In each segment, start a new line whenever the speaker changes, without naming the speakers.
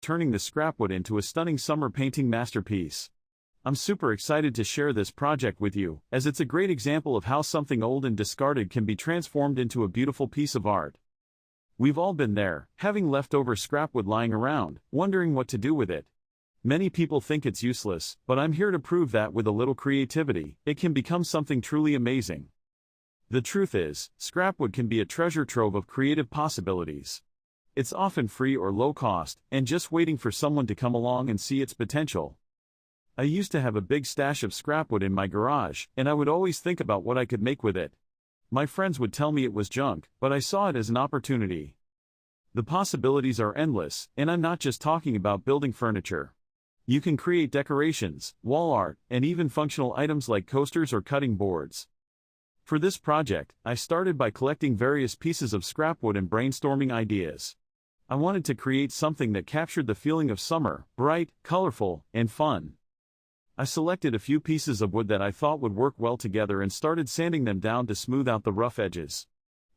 turning the scrapwood into a stunning summer painting masterpiece. I'm super excited to share this project with you, as it's a great example of how something old and discarded can be transformed into a beautiful piece of art. We've all been there, having leftover scrapwood lying around, wondering what to do with it. Many people think it's useless, but I'm here to prove that with a little creativity, it can become something truly amazing. The truth is, scrapwood can be a treasure trove of creative possibilities. It's often free or low cost, and just waiting for someone to come along and see its potential. I used to have a big stash of scrapwood in my garage, and I would always think about what I could make with it. My friends would tell me it was junk, but I saw it as an opportunity. The possibilities are endless, and I'm not just talking about building furniture. You can create decorations, wall art, and even functional items like coasters or cutting boards. For this project, I started by collecting various pieces of scrapwood and brainstorming ideas. I wanted to create something that captured the feeling of summer, bright, colorful, and fun. I selected a few pieces of wood that I thought would work well together and started sanding them down to smooth out the rough edges.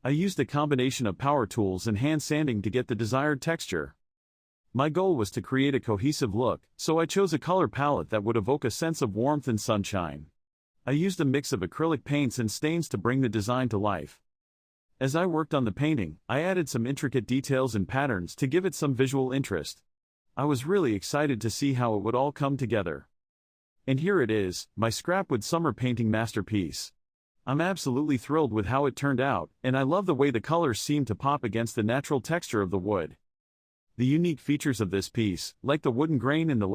I used a combination of power tools and hand sanding to get the desired texture. My goal was to create a cohesive look, so I chose a color palette that would evoke a sense of warmth and sunshine. I used a mix of acrylic paints and stains to bring the design to life. As I worked on the painting, I added some intricate details and patterns to give it some visual interest. I was really excited to see how it would all come together. And here it is, my scrapwood summer painting masterpiece. I'm absolutely thrilled with how it turned out, and I love the way the colors seem to pop against the natural texture of the wood. The unique features of this piece, like the wooden grain and the